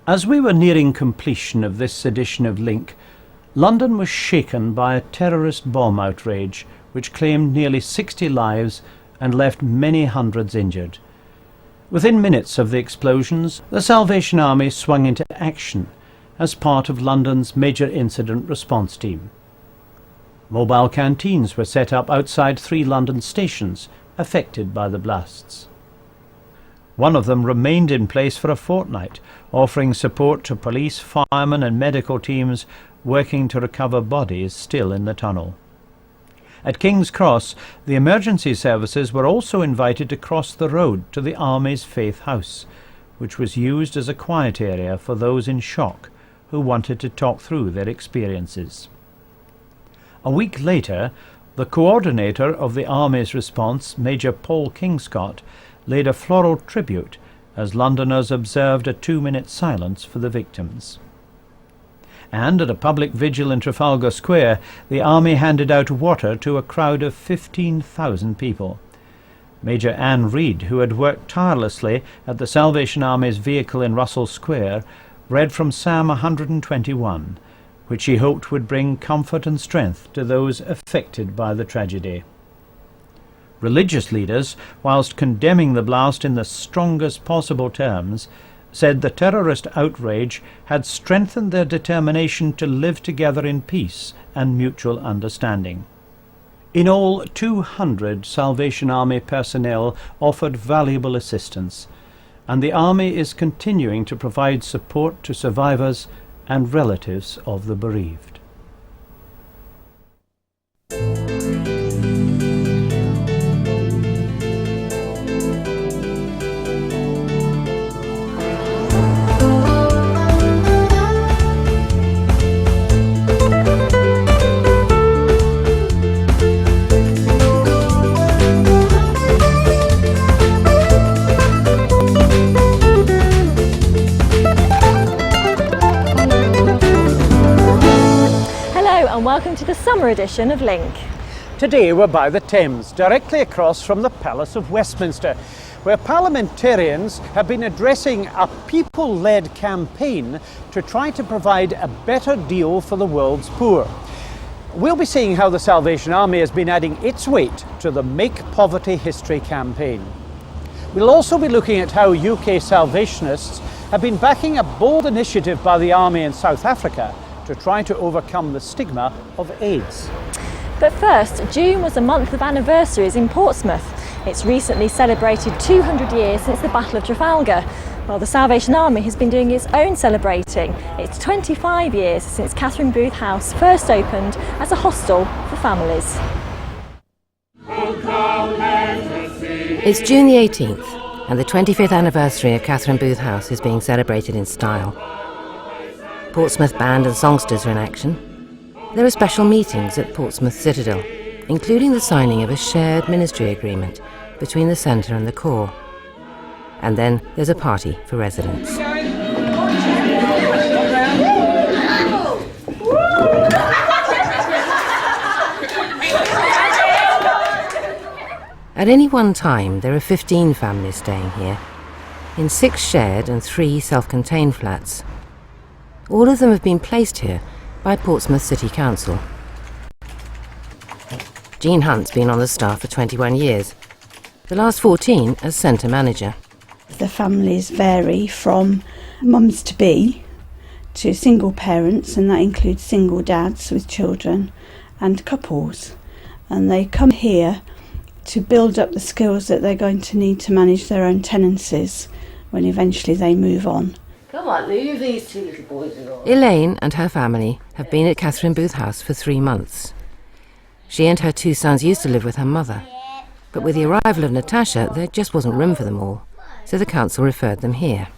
As we were nearing completion of this edition of Link, London was shaken by a terrorist bomb outrage which claimed nearly 60 lives and left many hundreds injured. Within minutes of the explosions, the Salvation Army swung into action as part of London's major incident response team. Mobile canteens were set up outside 3 London stations affected by the blasts. One of them remained in place for a fortnight, offering support to police, firemen and medical teams working to recover bodies still in the tunnel. At King's Cross, the emergency services were also invited to cross the road to the Army's Faith House, which was used as a quiet area for those in shock who wanted to talk through their experiences. A week later, the coordinator of the Army's response, Major Paul Kingscott, laid a floral tribute as Londoners observed a 2-minute silence for the victims. And at a public vigil in Trafalgar Square, the Army handed out water to a crowd of 15,000 people. Major Anne Reid, who had worked tirelessly at the Salvation Army's vehicle in Russell Square, read from Psalm 121, which she hoped would bring comfort and strength to those affected by the tragedy. Religious leaders, whilst condemning the blast in the strongest possible terms, said the terrorist outrage had strengthened their determination to live together in peace and mutual understanding. In all, 200 Salvation Army personnel offered valuable assistance, and the Army is continuing to provide support to survivors and relatives of the bereaved. Welcome to the summer edition of Link. Today we're by the Thames, directly across from the Palace of Westminster, where parliamentarians have been addressing a people-led campaign to try to provide a better deal for the world's poor. We'll be seeing how the Salvation Army has been adding its weight to the Make Poverty History campaign. We'll also be looking at how UK Salvationists have been backing a bold initiative by the Army in South Africa to try to overcome the stigma of AIDS. But first, June was a month of anniversaries in Portsmouth. It's recently celebrated 200 years since the Battle of Trafalgar, while the Salvation Army has been doing its own celebrating. It's 25 years since Catherine Booth House first opened as a hostel for families. It's June the 18th, and the 25th anniversary of Catherine Booth House is being celebrated in style. Portsmouth Band and songsters are in action. There are special meetings at Portsmouth Citadel, including the signing of a shared ministry agreement between the Centre and the Corps. And then there's a party for residents. At any one time, there are 15 families staying here, in 6 shared and 3 self-contained flats. All of them have been placed here by Portsmouth City Council. Jean Hunt's been on the staff for 21 years, the last 14 as centre manager. The families vary from mums-to-be to single parents, and that includes single dads with children and couples. And they come here to build up the skills that they're going to need to manage their own tenancies when eventually they move on. Come on, leave these 2 little boys alone. Elaine and her family have been at Catherine Booth House for 3 months. She and her 2 sons used to live with her mother, but with the arrival of Natasha, there just wasn't room for them all, so the council referred them here.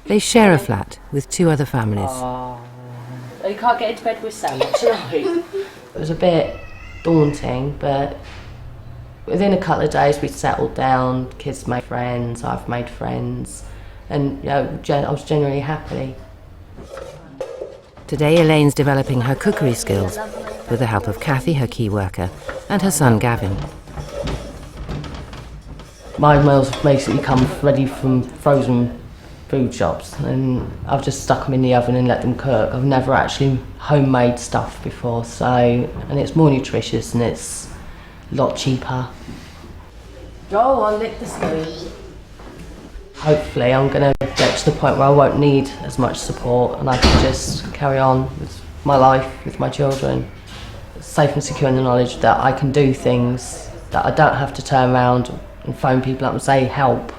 They share a flat with 2 other families. Oh, you can't get into bed with Sam, right? It was a bit daunting, but within a couple of days we settled down, kids made friends, I've made friends. And I was genuinely happy. Today Elaine's developing her cookery skills with the help of Kathy, her key worker, and her son Gavin. My meals basically come ready from frozen food shops, and I've just stuck them in the oven and let them cook. I've never actually homemade stuff before, and it's more nutritious and it's a lot cheaper. Go on, lick the spoon. Hopefully I'm going to get to the point where I won't need as much support and I can just carry on with my life, with my children, safe and secure in the knowledge that I can do things, that I don't have to turn around and phone people up and say help.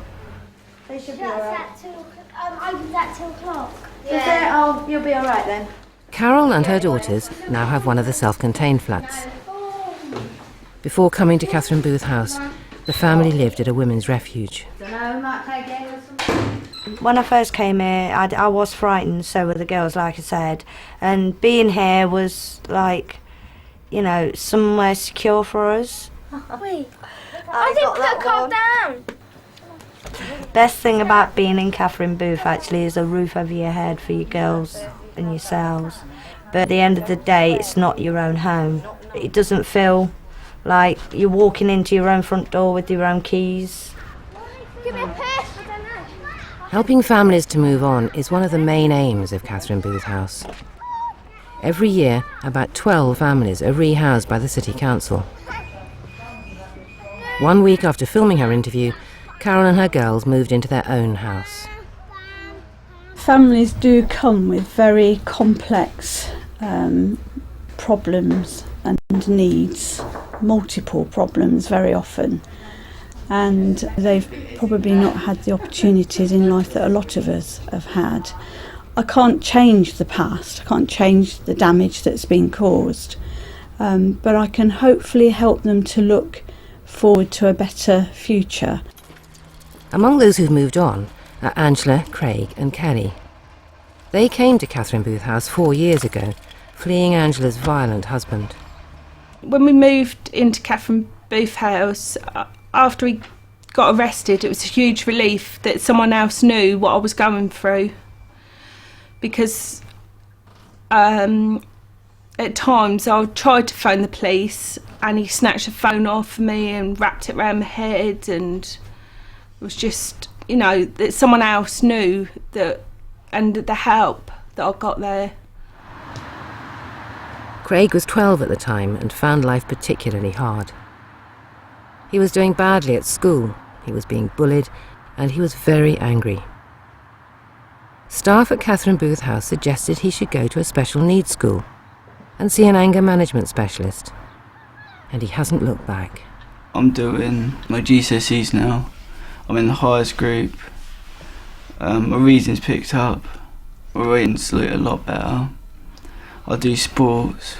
They should be alright. Opens at 2 o'clock. Yeah. Oh, you'll be alright then. Carol and her daughters now have one of the self-contained flats. Before coming to Catherine Booth House, the family lived at a women's refuge. When I first came here, I was frightened, so were the girls, like I said. And being here was like, you know, somewhere secure for us. Wait, I didn't put calm down. Best thing about being in Catherine Booth actually is a roof over your head for your girls and yourselves. But at the end of the day, it's not your own home. It doesn't feel like you're walking into your own front door with your own keys. Give me a push. I don't know. Helping families to move on is one of the main aims of Catherine Booth House. Every year, about 12 families are rehoused by the City Council. 1 week after filming her interview, Carol and her girls moved into their own house. Families do come with very complex problems and needs, multiple problems very often, and they've probably not had the opportunities in life that a lot of us have had. I can't change the past, I can't change the damage that's been caused, but I can hopefully help them to look forward to a better future. Among those who've moved on are Angela, Craig and Kelly. They came to Catherine Booth House 4 years ago, fleeing Angela's violent husband. When we moved into Catherine Booth House, after he got arrested, it was a huge relief that someone else knew what I was going through. Because at times I tried to phone the police and he snatched the phone off me and wrapped it around my head, and it was just, you know, that someone else knew that, and the help that I got there. Craig was 12 at the time and found life particularly hard. He was doing badly at school, he was being bullied, and he was very angry. Staff at Catherine Booth House suggested he should go to a special needs school and see an anger management specialist. And he hasn't looked back. I'm doing my GCSEs now. I'm in the highest group. My reading's picked up. My reading's a lot better. I do sports,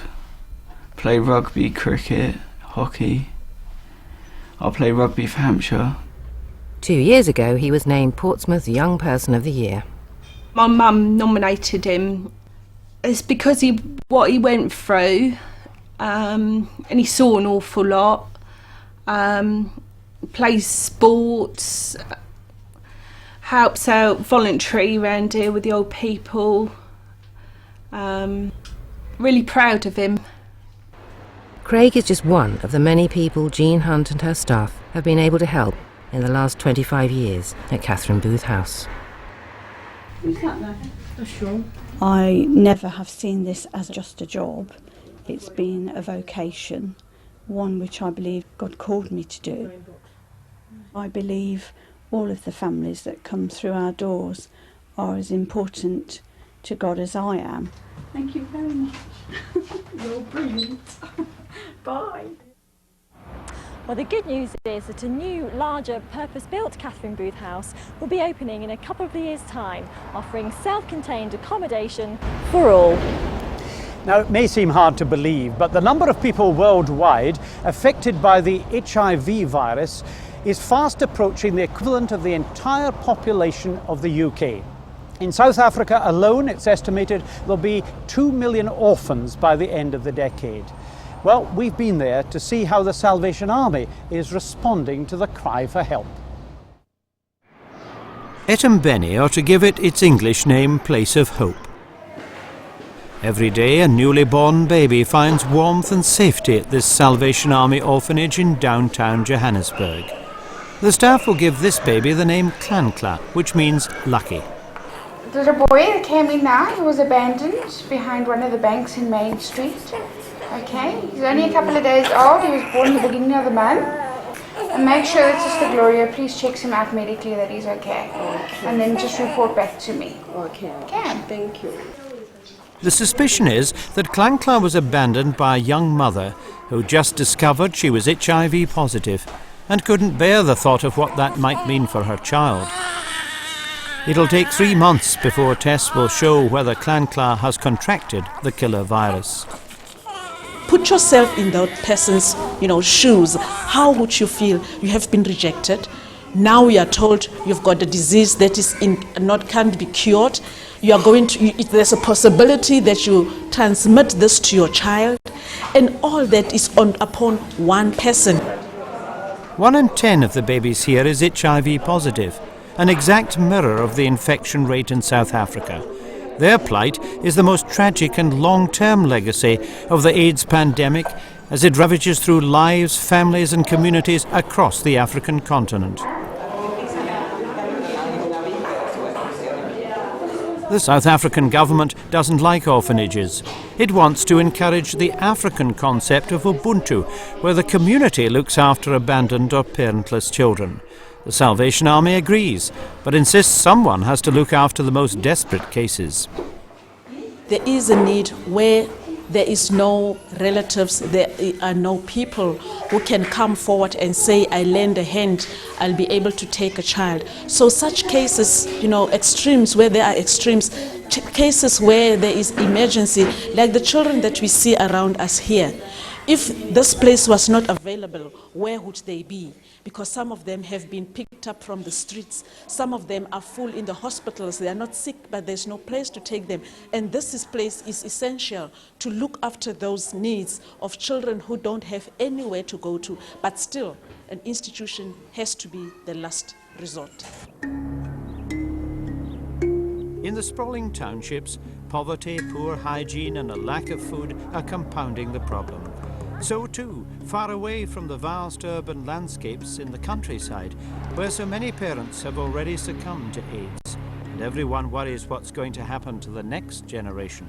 play rugby, cricket, hockey. I play rugby for Hampshire. 2 years ago, he was named Portsmouth Young Person of the Year. My mum nominated him. It's because what he went through, and he saw an awful lot. Plays sports, helps out voluntary around here with the old people. Really proud of him. Craig is just one of the many people Jean Hunt and her staff have been able to help in the last 25 years at Catherine Booth House. I never have seen this as just a job. It's been a vocation, one which I believe God called me to do. I believe all of the families that come through our doors are as important to God as I am. Thank you very much. You're brilliant. Bye. Well, the good news is that a new, larger, purpose-built Catherine Booth House will be opening in a couple of years' time, offering self-contained accommodation for all. Now, it may seem hard to believe, but the number of people worldwide affected by the HIV virus is fast approaching the equivalent of the entire population of the UK. In South Africa alone, it's estimated there'll be 2 million orphans by the end of the decade. Well, we've been there to see how the Salvation Army is responding to the cry for help. Etumbeni, or to give it its English name, Place of Hope. Every day, a newly born baby finds warmth and safety at this Salvation Army orphanage in downtown Johannesburg. The staff will give this baby the name Klankla, which means lucky. There's a boy that came in now. He was abandoned behind one of the banks in Main Street. Okay, he's only a couple of days old. He was born in the beginning of the month. And make sure that Sister Gloria please checks him out medically that he's okay. And then just report back to me. Okay. Thank you. The suspicion is that Clancla was abandoned by a young mother who just discovered she was HIV positive and couldn't bear the thought of what that might mean for her child. It'll take 3 months before tests will show whether Clancla has contracted the killer virus. Put yourself in that person's, shoes. How would you feel? You have been rejected. Now you are told you've got a disease that can't be cured. You are there's a possibility that you transmit this to your child, and all that is upon one person. 1 in 10 of the babies here is HIV positive, an exact mirror of the infection rate in South Africa. Their plight is the most tragic and long-term legacy of the AIDS pandemic as it ravages through lives, families and communities across the African continent. The South African government doesn't like orphanages. It wants to encourage the African concept of Ubuntu, where the community looks after abandoned or parentless children. The Salvation Army agrees, but insists someone has to look after the most desperate cases. There is a need where there is no relatives, there are no people who can come forward and say, I lend a hand, I'll be able to take a child. So such cases, extremes, where there are extremes, cases where there is emergency, like the children that we see around us here. If this place was not available, where would they be? Because some of them have been picked up from the streets. Some of them are full in the hospitals. They are not sick, but there's no place to take them. And this place is essential to look after those needs of children who don't have anywhere to go to. But still, an institution has to be the last resort. In the sprawling townships, poverty, poor hygiene and a lack of food are compounding the problem. So too, far away from the vast urban landscapes in the countryside, where so many parents have already succumbed to AIDS, and everyone worries what's going to happen to the next generation.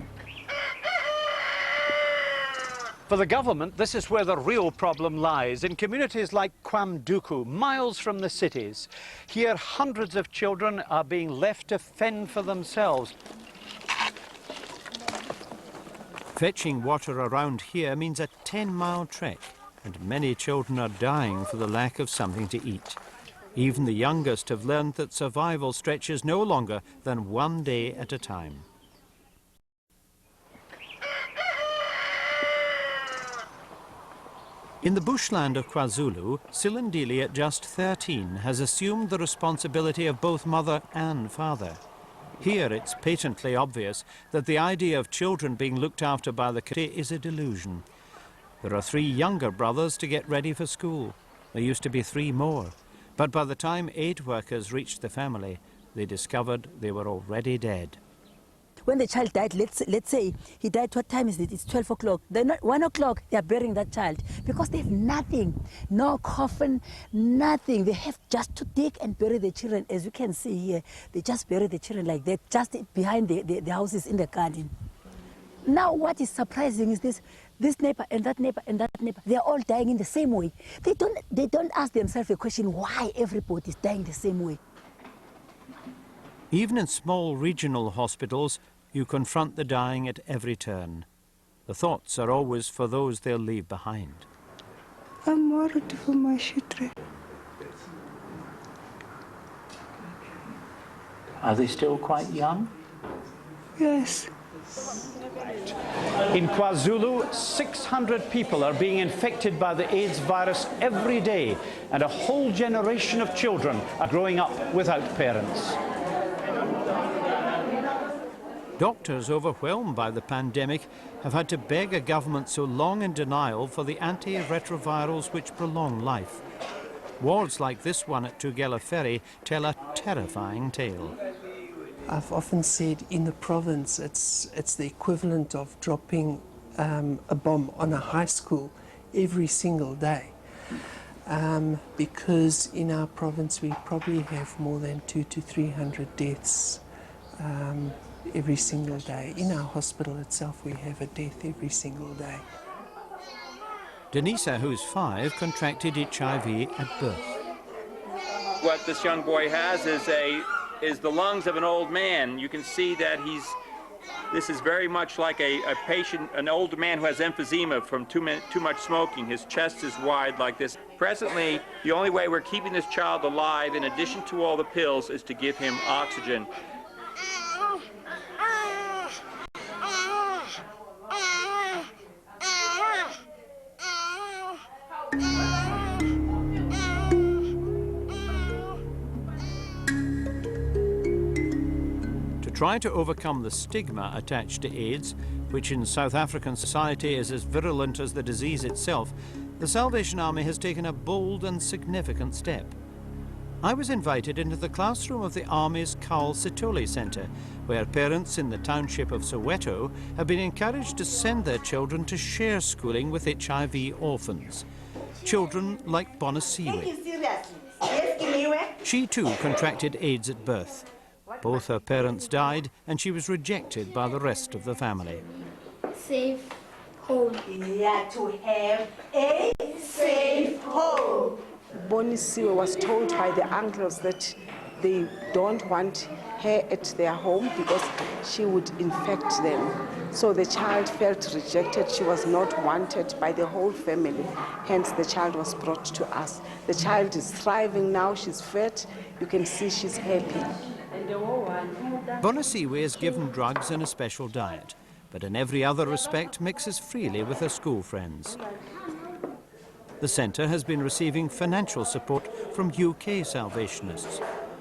For the government, this is where the real problem lies, in communities like Kwamduku, miles from the cities. Here, hundreds of children are being left to fend for themselves. Fetching water around here means a 10-mile trek, and many children are dying for the lack of something to eat. Even the youngest have learned that survival stretches no longer than 1 day at a time. In the bushland of KwaZulu, Silindile, at just 13, has assumed the responsibility of both mother and father. Here it's patently obvious that the idea of children being looked after by the community is a delusion. There are 3 younger brothers to get ready for school. There used to be 3 more, but by the time aid workers reached the family, they discovered they were already dead. When the child died, let's say he died, what time is it? It's 12 o'clock. Then 1 o'clock, they are burying that child because they have nothing, no coffin, nothing. They have just to dig and bury the children. As you can see here, they just bury the children like that, just behind the houses in the garden. Now what is surprising is this neighbor and that neighbor and that neighbor, they are all dying in the same way. They don't ask themselves the question why everybody is dying the same way. Even in small regional hospitals, you confront the dying at every turn. The thoughts are always for those they'll leave behind. I'm worried for my children. Are they still quite young? Yes. In KwaZulu, 600 people are being infected by the AIDS virus every day, and a whole generation of children are growing up without parents. Doctors, overwhelmed by the pandemic, have had to beg a government so long in denial for the antiretrovirals which prolong life. Wards like this one at Tugela Ferry tell a terrifying tale. I've often said in the province it's the equivalent of dropping a bomb on a high school every single day. Because in our province we probably have more than 200 to 300 deaths every single day. In our hospital itself, we have a death every single day. Denisa, who's 5, contracted HIV at birth. What this young boy has is the lungs of an old man. You can see that this is very much like a patient, an old man who has emphysema from too much smoking. His chest is wide like this. Presently, the only way we're keeping this child alive, in addition to all the pills, is to give him oxygen. Try to overcome the stigma attached to AIDS, which in South African society is as virulent as the disease itself, the Salvation Army has taken a bold and significant step. I was invited into the classroom of the Army's Carl Sitoli Centre, where parents in the township of Soweto have been encouraged to send their children to share schooling with HIV orphans. Children like Bonasiwe. She too contracted AIDS at birth. Both her parents died, and she was rejected by the rest of the family. Safe home. Yeah, to have a safe home. Bonasiwe was told by the uncles that they don't want her at their home because she would infect them. So the child felt rejected. She was not wanted by the whole family. Hence, the child was brought to us. The child is thriving now. She's fed. You can see she's happy. Bonasiwe is given drugs and a special diet, but in every other respect mixes freely with her school friends. The centre has been receiving financial support from UK Salvationists.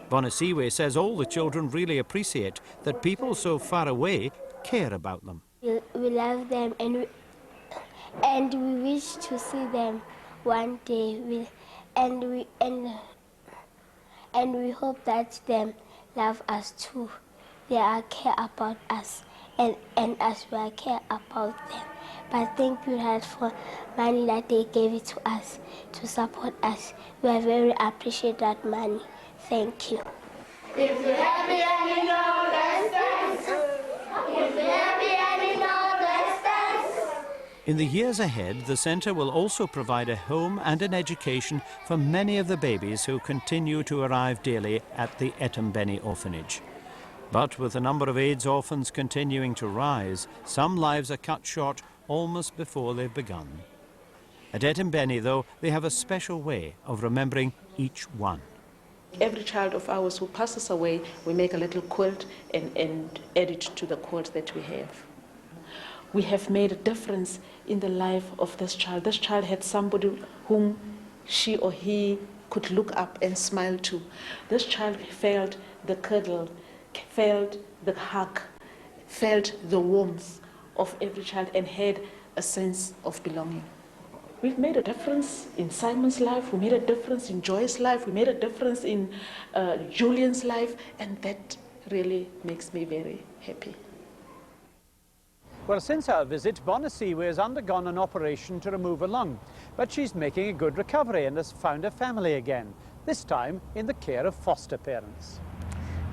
Bonasiwe says all the children really appreciate that people so far away care about them. We love them and we wish to see them one day. And we hope that them love us too. They are care about us and as we are care about them. But thank you, Lord, for money that they gave it to us to support us. We are very appreciate that money. Thank you. If you're happy and you know that's thanks. If you're happy and you know that's thanks. In the years ahead, the centre will also provide a home and an education for many of the babies who continue to arrive daily at the Etombeni orphanage. But with the number of AIDS orphans continuing to rise, some lives are cut short almost before they've begun. At Etombeni, though, they have a special way of remembering each one. Every child of ours who passes away, we make a little quilt and add it to the quilt that we have. We have made a difference in the life of this child. This child had somebody whom she or he could look up and smile to. This child felt the cuddle, felt the hug, felt the warmth of every child and had a sense of belonging. We've made a difference in Simon's life, we made a difference in Joy's life, we made a difference in Julian's life, and that really makes me very happy. Well, since our visit, Bonasiwe has undergone an operation to remove a lung, but she's making a good recovery and has found a family again, this time in the care of foster parents.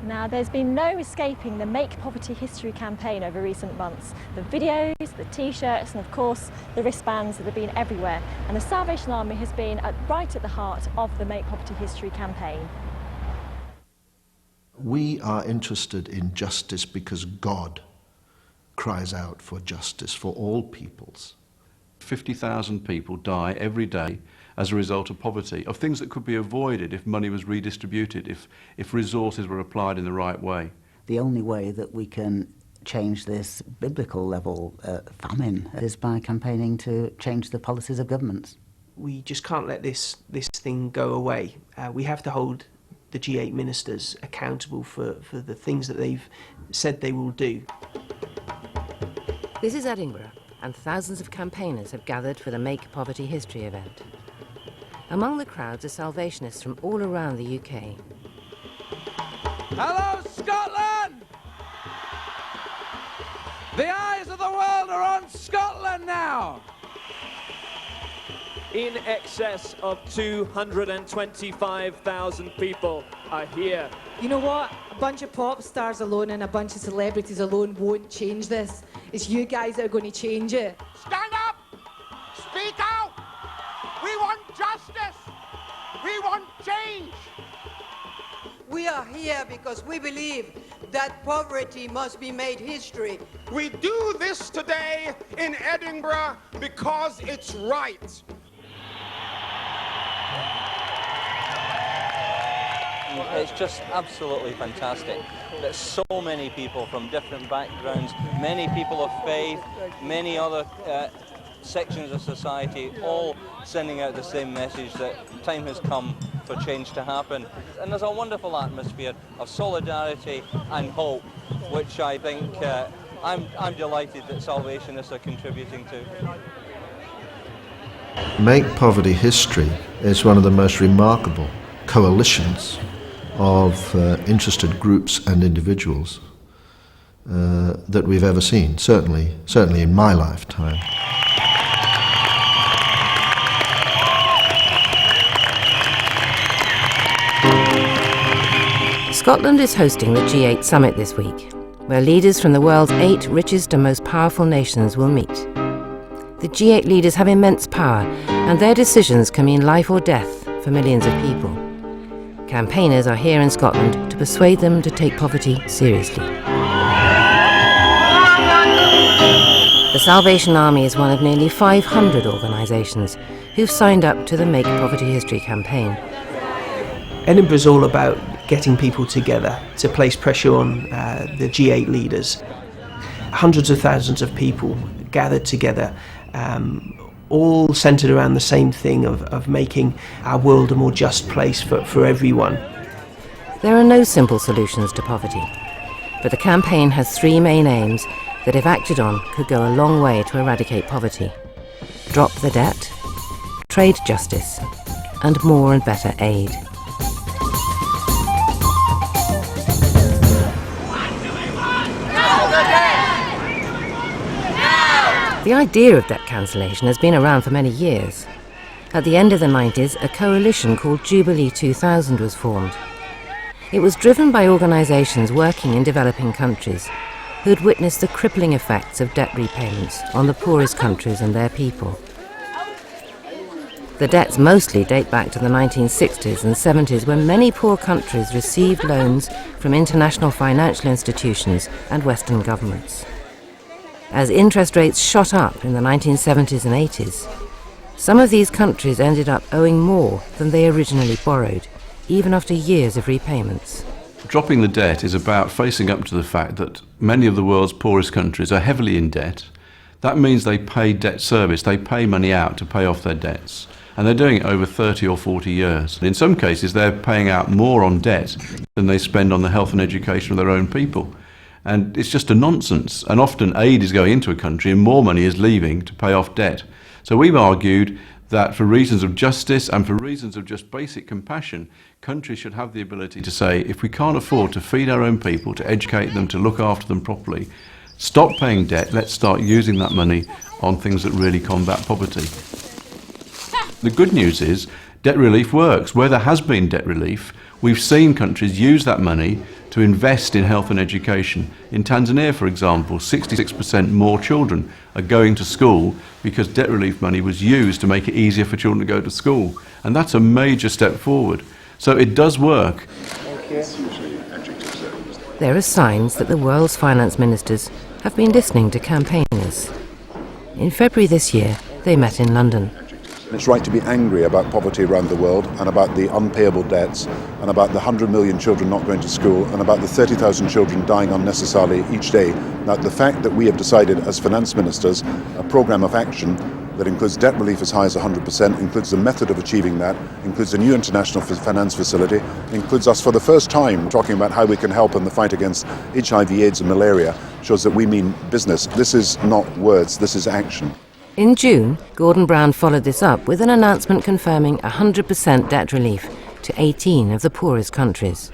Now, there's been no escaping the Make Poverty History campaign over recent months. The videos, the t-shirts and of course the wristbands that have been everywhere. And the Salvation Army has been right at the heart of the Make Poverty History campaign. We are interested in justice because God cries out for justice for all peoples. 50,000 people die every day as a result of poverty, of things that could be avoided if money was redistributed, if resources were applied in the right way. The only way that we can change this biblical level famine is by campaigning to change the policies of governments. We just can't let this thing go away. We have to hold the G8 ministers accountable for the things that they've said they will do. This is Edinburgh, and thousands of campaigners have gathered for the Make Poverty History event. Among the crowds are Salvationists from all around the UK. Hello, Scotland! The eyes of the world are on Scotland now! in excess of 225,000 people are here. You know what? A bunch of pop stars alone and a bunch of celebrities alone won't change this. It's you guys that are going to change it. Stand up! Speak out! We want justice! We want change! We are here because we believe that poverty must be made history. We do this today in Edinburgh because it's right. It's just absolutely fantastic that so many people from different backgrounds, many people of faith, many other sections of society, all sending out the same message that time has come for change to happen. And there's a wonderful atmosphere of solidarity and hope, which I think I'm delighted that Salvationists are contributing to. Make Poverty History is one of the most remarkable coalitions of interested groups and individuals that we've ever seen, certainly in my lifetime. Scotland is hosting the G8 summit this week, where leaders from the world's 8 richest and most powerful nations will meet. The G8 leaders have immense power, and their decisions can mean life or death for millions of people. Campaigners are here in Scotland to persuade them to take poverty seriously. The Salvation Army is one of nearly 500 organisations who've signed up to the Make Poverty History campaign. Edinburgh's all about getting people together to place pressure on the G8 leaders. Hundreds of thousands of people gathered together, all centred around the same thing of making our world a more just place for everyone. There are no simple solutions to poverty, but the campaign has 3 main aims that, if acted on, could go a long way to eradicate poverty. Drop the debt, trade justice, and more and better aid. The idea of debt cancellation has been around for many years. At the end of the 90s, a coalition called Jubilee 2000 was formed. It was driven by organisations working in developing countries who had witnessed the crippling effects of debt repayments on the poorest countries and their people. The debts mostly date back to the 1960s and 70s, when many poor countries received loans from international financial institutions and Western governments. As interest rates shot up in the 1970s and 80s, some of these countries ended up owing more than they originally borrowed, even after years of repayments. Dropping the debt is about facing up to the fact that many of the world's poorest countries are heavily in debt. That means they pay debt service, they pay money out to pay off their debts. And they're doing it over 30 or 40 years. In some cases, they're paying out more on debt than they spend on the health and education of their own people. And it's just a nonsense. And often aid is going into a country and more money is leaving to pay off debt. So we've argued that for reasons of justice and for reasons of just basic compassion, countries should have the ability to say, if we can't afford to feed our own people, to educate them, to look after them properly, stop paying debt, let's start using that money on things that really combat poverty. The good news is debt relief works. Where there has been debt relief, we've seen countries use that money to invest in health and education. In Tanzania, for example, 66% more children are going to school because debt relief money was used to make it easier for children to go to school. And that's a major step forward. So it does work. There are signs that the world's finance ministers have been listening to campaigners. In February this year, they met in London. It's right to be angry about poverty around the world and about the unpayable debts and about the 100 million children not going to school and about the 30,000 children dying unnecessarily each day. Now, the fact that we have decided as finance ministers a programme of action that includes debt relief as high as 100%, includes the method of achieving that, includes a new international finance facility, includes us for the first time talking about how we can help in the fight against HIV, AIDS and malaria, shows that we mean business. This is not words, this is action. In June, Gordon Brown followed this up with an announcement confirming 100% debt relief to 18 of the poorest countries.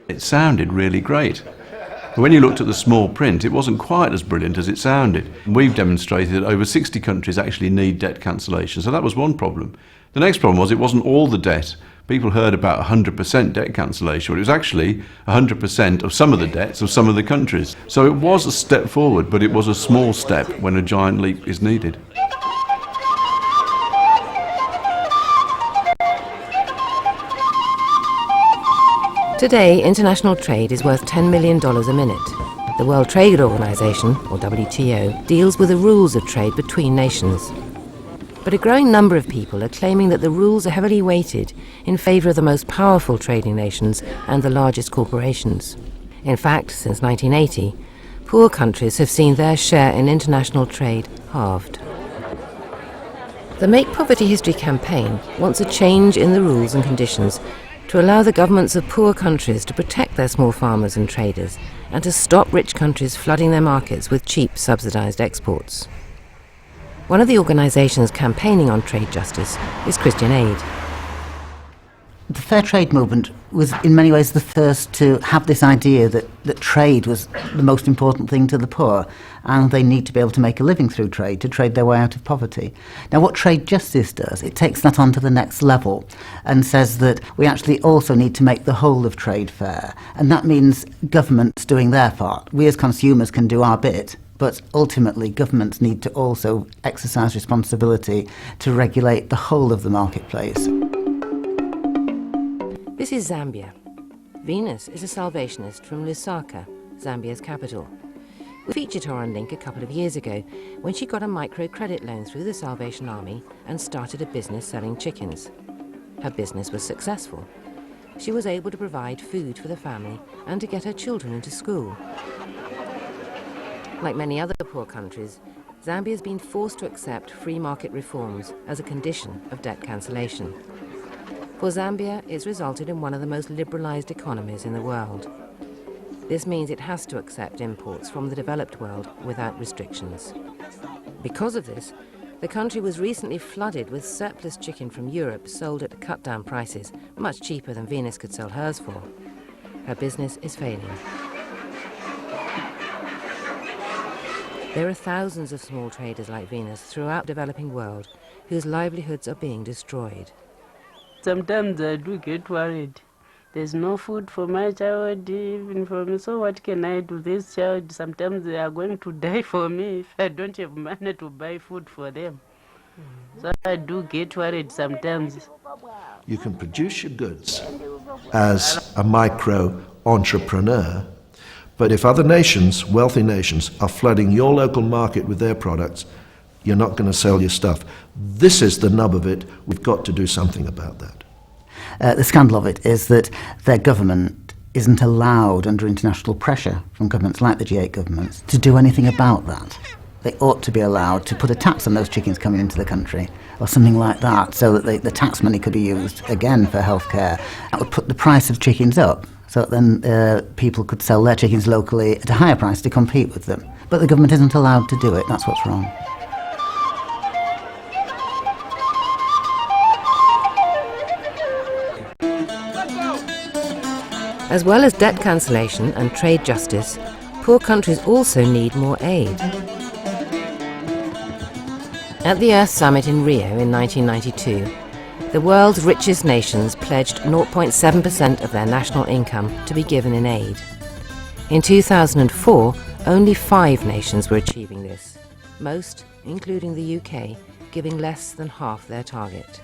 It sounded really great. And when you looked at the small print, it wasn't quite as brilliant as it sounded. We've demonstrated that over 60 countries actually need debt cancellation, so that was one problem. The next problem was it wasn't all the debt. People heard about 100% debt cancellation, but it was actually 100% of some of the debts of some of the countries. So it was a step forward, but it was a small step when a giant leap is needed. Today, international trade is worth $10 million a minute. The World Trade Organization, or WTO, deals with the rules of trade between nations. But a growing number of people are claiming that the rules are heavily weighted in favor of the most powerful trading nations and the largest corporations. In fact, since 1980, poor countries have seen their share in international trade halved. The Make Poverty History campaign wants a change in the rules and conditions to allow the governments of poor countries to protect their small farmers and traders and to stop rich countries flooding their markets with cheap subsidised exports. One of the organisations campaigning on trade justice is Christian Aid. The fair trade movement was in many ways the first to have this idea that trade was the most important thing to the poor, and they need to be able to make a living through trade, to trade their way out of poverty. Now what trade justice does, it takes that on to the next level and says that we actually also need to make the whole of trade fair, and that means governments doing their part. We as consumers can do our bit, but ultimately governments need to also exercise responsibility to regulate the whole of the marketplace. This is Zambia. Venus is a Salvationist from Lusaka, Zambia's capital. We featured her on Link a couple of years ago when she got a microcredit loan through the Salvation Army and started a business selling chickens. Her business was successful. She was able to provide food for the family and to get her children into school. Like many other poor countries, Zambia has been forced to accept free market reforms as a condition of debt cancellation. For Zambia, it's resulted in one of the most liberalised economies in the world. This means it has to accept imports from the developed world without restrictions. Because of this, the country was recently flooded with surplus chicken from Europe sold at cut-down prices, much cheaper than Venus could sell hers for. Her business is failing. There are thousands of small traders like Venus throughout the developing world whose livelihoods are being destroyed. Sometimes I do get worried. There's no food for my child, even for me, so what can I do this child? Sometimes they are going to die for me if I don't have money to buy food for them. So I do get worried sometimes. You can produce your goods as a micro-entrepreneur, but if other nations, wealthy nations, are flooding your local market with their products, you're not going to sell your stuff. This is the nub of it. We've got to do something about that. The scandal of it is that their government isn't allowed, under international pressure from governments like the G8 governments, to do anything about that. They ought to be allowed to put a tax on those chickens coming into the country, or something like that, so that the tax money could be used, again, for healthcare. That would put the price of chickens up, so that then people could sell their chickens locally at a higher price to compete with them. But the government isn't allowed to do it, that's what's wrong. As well as debt cancellation and trade justice, poor countries also need more aid. At the Earth Summit in Rio in 1992, the world's richest nations pledged 0.7% of their national income to be given in aid. In 2004, only 5 nations were achieving this, most, including the UK, giving less than half their target.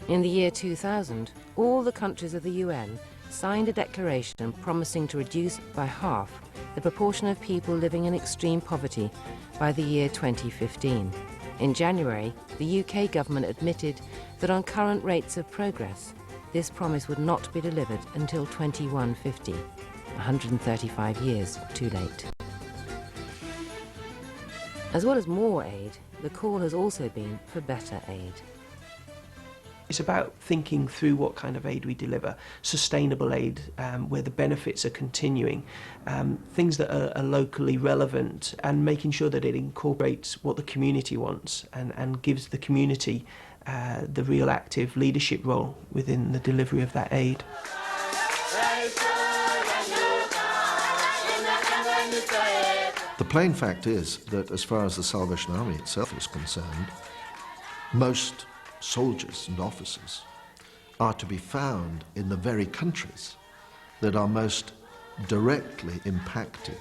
In the year 2000, all the countries of the UN signed a declaration promising to reduce by half the proportion of people living in extreme poverty by the year 2015. In January, the UK government admitted that on current rates of progress, this promise would not be delivered until 2150, 135 years too late. As well as more aid, the call has also been for better aid. It's about thinking through what kind of aid we deliver, sustainable aid where the benefits are continuing, things that are locally relevant, and making sure that it incorporates what the community wants and gives the community the real active leadership role within the delivery of that aid. The plain fact is that as far as the Salvation Army itself is concerned, most soldiers and officers are to be found in the very countries that are most directly impacted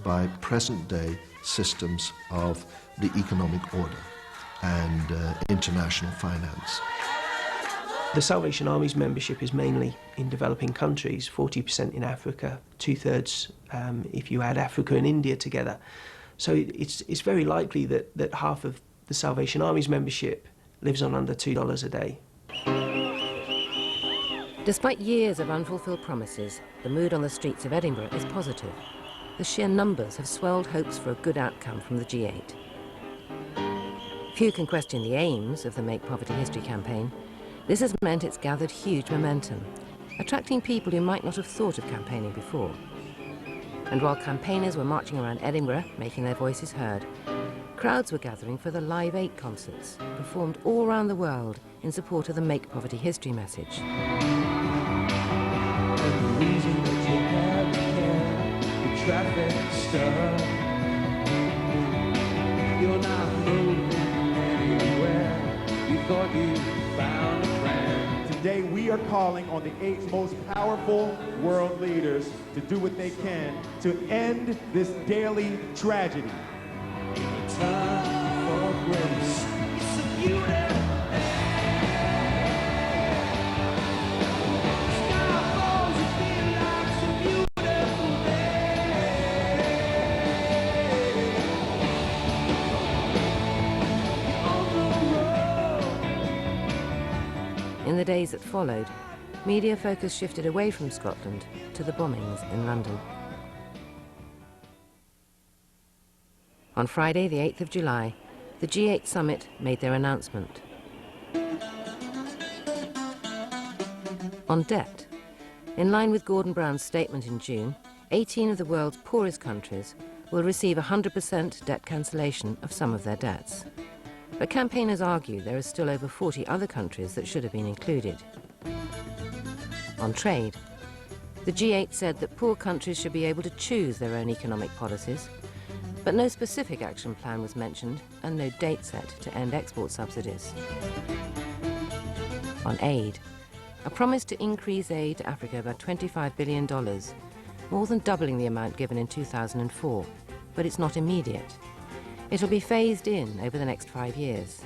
by present-day systems of the economic order and international finance. The Salvation Army's membership is mainly in developing countries, 40% in Africa, 2/3 if you add Africa and India together. So it's very likely that half of the Salvation Army's membership lives on under $2 a day. Despite years of unfulfilled promises, the mood on the streets of Edinburgh is positive. The sheer numbers have swelled hopes for a good outcome from the G8. Few can question the aims of the Make Poverty History campaign. This has meant it's gathered huge momentum, attracting people who might not have thought of campaigning before. And while campaigners were marching around Edinburgh, making their voices heard, crowds were gathering for the Live 8 concerts, performed all around the world in support of the Make Poverty History message. Traffic stop. You're not moving anywhere. You thought you found a friend. Today we are calling on the 8 most powerful world leaders to do what they can to end this daily tragedy. Time for grace. It's a beautiful. In the days that followed, media focus shifted away from Scotland to the bombings in London. On Friday, the 8th of July, the G8 summit made their announcement. On debt, in line with Gordon Brown's statement in June, 18 of the world's poorest countries will receive 100% debt cancellation of some of their debts. But campaigners argue there are still over 40 other countries that should have been included. On trade, the G8 said that poor countries should be able to choose their own economic policies, but no specific action plan was mentioned and no date set to end export subsidies. On aid, a promise to increase aid to Africa by $25 billion, more than doubling the amount given in 2004, but it's not immediate. It'll be phased in over the next 5 years.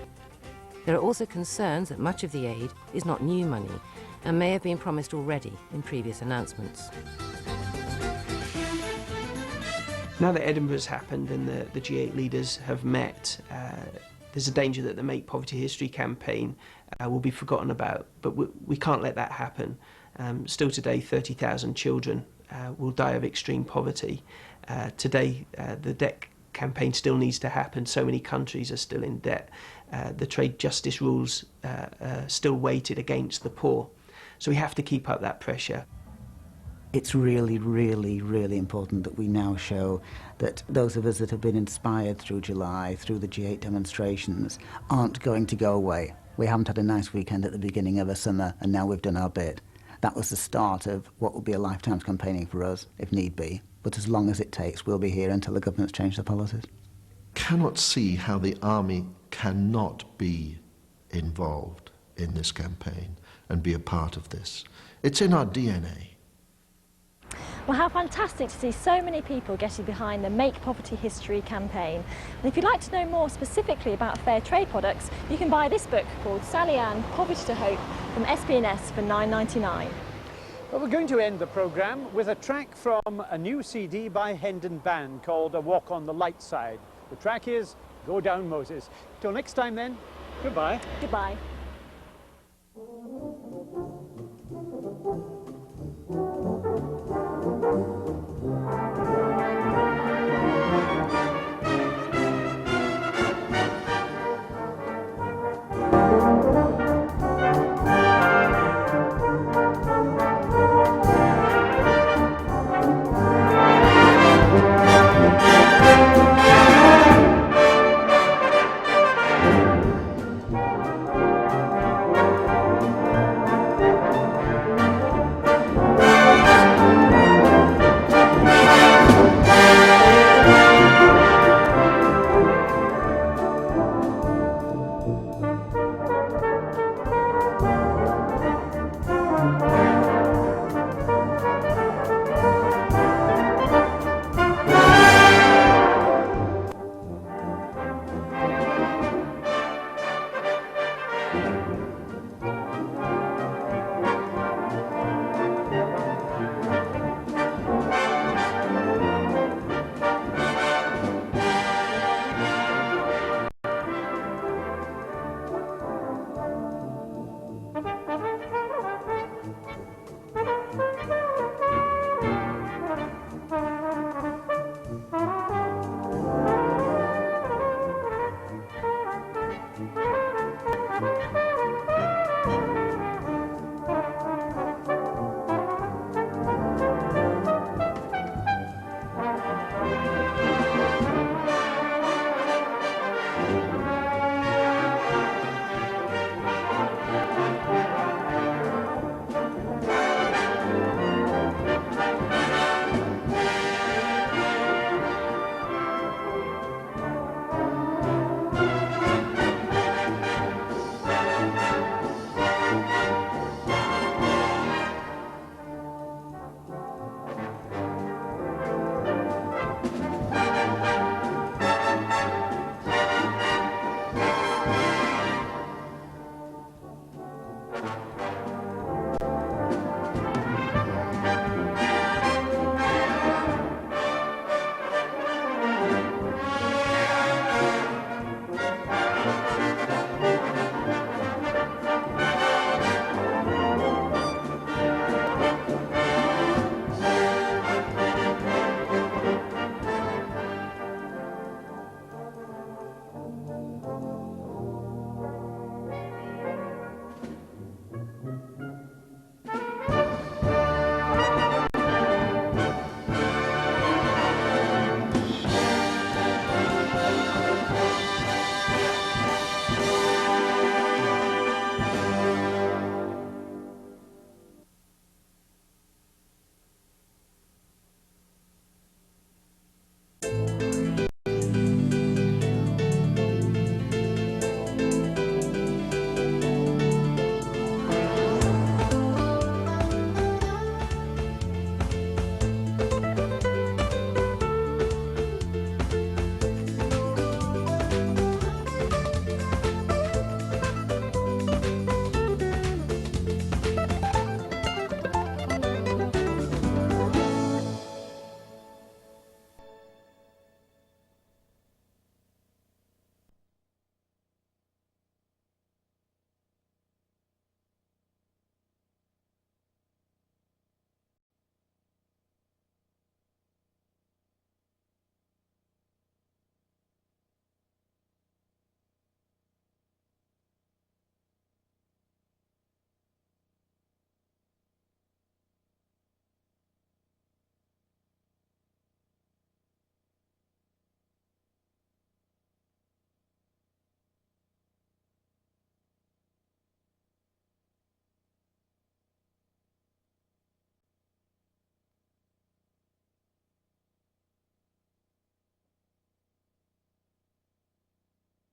There are also concerns that much of the aid is not new money and may have been promised already in previous announcements. Now that Edinburgh's happened and the G8 leaders have met, there's a danger that the Make Poverty History campaign will be forgotten about, but we can't let that happen. Still today, 30,000 children will die of extreme poverty. Today, the debt campaign still needs to happen. So many countries are still in debt. The trade justice rules are still weighted against the poor. So we have to keep up that pressure. It's really, really, really important that we now show that those of us that have been inspired through July, through the G8 demonstrations, aren't going to go away. We haven't had a nice weekend at the beginning of a summer and now we've done our bit. That was the start of what will be a lifetime's campaigning for us, if need be. But as long as it takes, we'll be here until the government's changed their policies. Cannot see how the army cannot be involved in this campaign and be a part of this. It's in our DNA. Well, how fantastic to see so many people getting behind the Make Poverty History campaign. And if you'd like to know more specifically about fair trade products, you can buy this book called Sally Ann, Poverty to Hope from SP&S for $9.99. Well, we're going to end the programme with a track from a new CD by Hendon Band called A Walk on the Light Side. The track is Go Down Moses. Till next time then, goodbye. Goodbye.